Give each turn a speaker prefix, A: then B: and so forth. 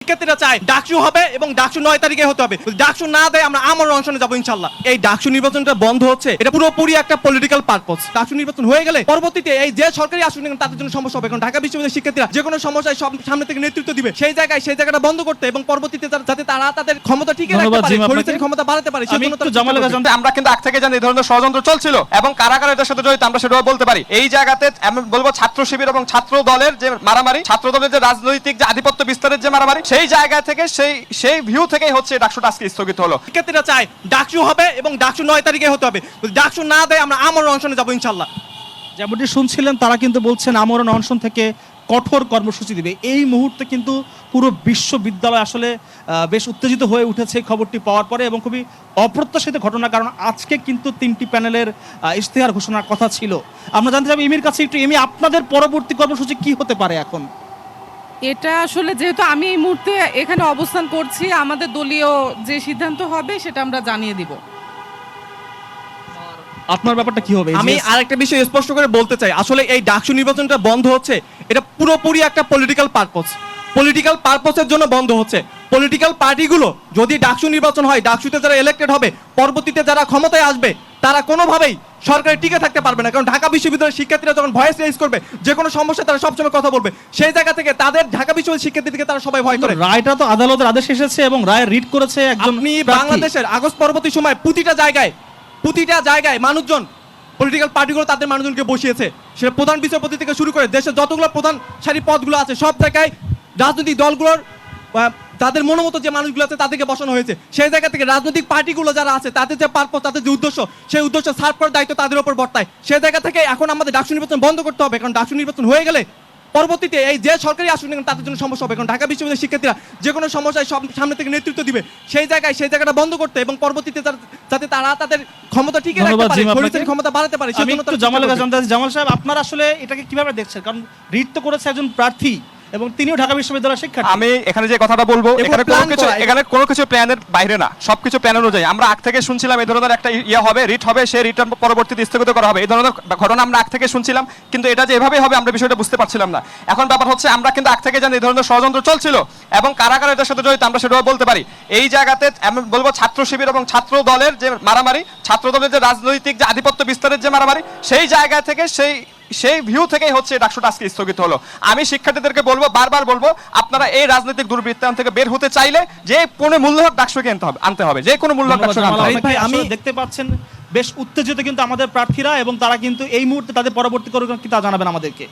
A: শিক্ষার্থীরা চায় ডাকসু হবে এবং ডাকসু 9 তারিখে হতে হবে। ডাকসু না দেয় আমরা আমরণ অনশনে যাবো ইনশাআল্লাহ। এই ডাকসু নির্বাচনটা বন্ধ হচ্ছে, এটা পুরোপুরি একটা পলিটিক্যাল পারপোজ। ডাকসু নির্বাচন হয়ে গেলে পরবর্তীতে এই যে সরকারি আসুন তাদের জন্য সমস্যা হবে, কারণ ঢাকা বিশ্ববিদ্যালয়ের শিক্ষার্থীরা যে কোনো সমস্যায় সব সামনে থেকে নেতৃত্ব দিবে, সেই জায়গাটা বন্ধ করতে এবং পরবর্তীতে যাতে তারা তাদের ক্ষমতা ঠিক রাখতে পারে, শরীরের ক্ষমতা বাড়াতে পারে।
B: আমি একটু জামালের কাছে জানতে, আমরা কিন্তু আগ থেকে জানি এই ধরনের ষড়যন্ত্র চলছিল এবং কারা কারা এটার সাথে জড়িত আমরা সেটাও বলতে পারি। এই জায়গাতে আমি বলবো ছাত্র শিবির এবং ছাত্র দলের যে মারামারি, ছাত্র দলের যে রাজনৈতিক যে আধিপত্য বিস্তারের যে মারামারি, সেই জায়গা থেকে সেই ভিউ থেকেই হচ্ছে ডাকসুটা আজকে স্থগিত হলো।
A: শিক্ষার্থীরা চায় ডাকসু হবে এবং ডাকসু 9 তারিখে হতে হবে। ডাকসু না দেয় আমরা আমরণ অনশনে যাবো ইনশাআল্লাহ।
C: যেমনটি শুনছিলেন, তারা কিন্তু বলছেন আমরণ অনশন থেকে কঠোর কর্মসূচি দিবে। এই মুহূর্তে কিন্তু পুরো বিশ্ববিদ্যালয় আসলে বেশ উত্তেজিত হয়ে উঠেছে খবরটি পাওয়ার পরে, এবং খুবই অপ্রত্যাশিত ঘটনা, কারণ আজকে কিন্তু 3টি প্যানেলের ইশতেহার ঘোষণার কথা ছিল। আমরা জানতে চাইব এমির কাছে একটু, এমি আপনাদের পরবর্তী কর্মসূচি কি হতে পারে এখন?
D: এটা আসলে যেহেতু আমি এই মুহূর্তে এখানে অবস্থান করছি, আমাদের দলীয় যে সিদ্ধান্ত হবে সেটা আমরা জানিয়ে দিব।
C: আপনার ব্যাপারটা কি হবে?
A: আমি আরেকটা বিষয় স্পষ্ট করে বলতে চাই, আসলে এই ডাকসু নির্বাচনটা বন্ধ হচ্ছে, এটা পুরোপুরি একটা পলিটিক্যাল পারপোজ। পলিটিক্যাল পারপোজের জন্য বন্ধ হচ্ছে। পলিটিক্যাল পার্টিগুলো যদি ডাকসু নির্বাচন হয়, ডাকসুতে যারা ইলেক্টেড হবে, পরবর্তীতে যারা ক্ষমতায় আসবে, তারা কোনোভাবেই সরকারে টিকে থাকতে পারবে না, কারণ ঢাকা বিশ্ববিদ্যালয়ের শিক্ষার্থীরা যখন ভয়েস রেজ করবে, যে কোনো সমস্যা তারা সবসময় কথা বলবে, সেই জায়গা থেকে তাদের ঢাকা বিশ্ববিদ্যালয়ের শিক্ষার্থীদেরকে তারা সবাই ভয় করে।
C: রায়টা তো আদালতের আদেশ এসেছে এবং রায় রিড করেছে একজন
A: আপনি
C: প্রার্থী।
A: বাংলাদেশের আগস্ট পরবর্তী সময় প্রতিটা জায়গায় মানুষজন, পলিটিক্যাল পার্টিগুলো তাদের মানুষজনকে বসিয়েছে, সেটা প্রধান বিচারপতি থেকে শুরু করে দেশের যতগুলো প্রধান সারি পদগুলো আছে, সব জায়গায় রাজনৈতিক দলগুলোর তাদের মনোমতো যে মানুষগুলো আছে তাদেরকে বসানো হয়েছে। সেই জায়গা থেকে রাজনৈতিক পার্টিগুলো যারা আছে, তাদের যে পারপোজ, তাদের যে উদ্দেশ্য, সেই উদ্দেশ্য সার্ভ করার দায়িত্ব তাদের উপর বর্তায়। সেই জায়গা থেকে এখন আমাদের ডাকসু নির্বাচন বন্ধ করতে হবে, কারণ ডাকসু নির্বাচন হয়ে গেলে পরবর্তীতে এই যে সরকারি আসুন তাদের জন্য সমস্যা হবে, কারণ ঢাকা বিশ্ববিদ্যালয়ের শিক্ষার্থীরা যে কোনো সমস্যায় সব সামনে থেকে নেতৃত্ব দিবে, সেই জায়গাটা বন্ধ করতে এবং পরবর্তীতে যাতে তারা তাদের ক্ষমতা ঠিক রাখতে পারে, শরীরের ক্ষমতা বাড়াতে পারে।
C: আমি একটু জামালের কাছে জানতে চাই, জামাল সাহেব আপনারা আসলে এটাকে কিভাবে দেখছেন? কারণ রিড তো করেছে একজন প্রার্থী এবং তিনিও ঢাকা বিশ্ববিদ্যালয়ের শিক্ষার্থী।
B: আমি এখানে যে কথাটা বলবো, এখানে কোনো কিছু প্ল্যানের বাইরে না, সবকিছু প্ল্যান অনুযায়ী। আমরা আগ থেকে শুনছিলাম এই ধরনের একটা হবে, রিট হবে, সেই রিটার পরবর্তীতে স্থগিত করা হবে, এই ধরনের ঘটনা আমরা আগ থেকে শুনছিলাম, কিন্তু এটা যে এভাবেই হবে আমরা বিষয়টা বুঝতে পারছিলাম না। এখন ব্যাপার হচ্ছে আমরা কিন্তু আগ থেকে জানি এই ধরনের ষড়যন্ত্র চলছিল এবং কারা কারা এটার সাথে জড়িত আমরা সেটাও বলতে পারি। এই জায়গাতে আমি বলবো ছাত্র শিবির এবং ছাত্র দলের যে মারামারি, ছাত্র দলের যে রাজনৈতিক যে আধিপত্য বিস্তারের যে মারামারি, সেই জায়গা থেকে সেই ভিউ থেকেই হচ্ছে ডাকসুটা আজকে স্থগিত হলো। আমি শিক্ষার্থীদেরকে বলবো, বারবার বলবো, আপনারা এই রাজনৈতিক দুর্বৃত্তায়ন থেকে বের হতে চাইলে যে কোনো মূল্য হোক ডাকসুকে আনতে হবে, যে কোনো মূল্য হোক ডাকসুকে আনতে হবে।
C: ভাই, আমি দেখতে পাচ্ছেন বেশ উত্তেজিত কিন্তু আমাদের প্রার্থীরা, এবং তারা কিন্তু এই মুহূর্তে তাদের পরবর্তী করবে কি তা জানাবেন আমাদেরকে।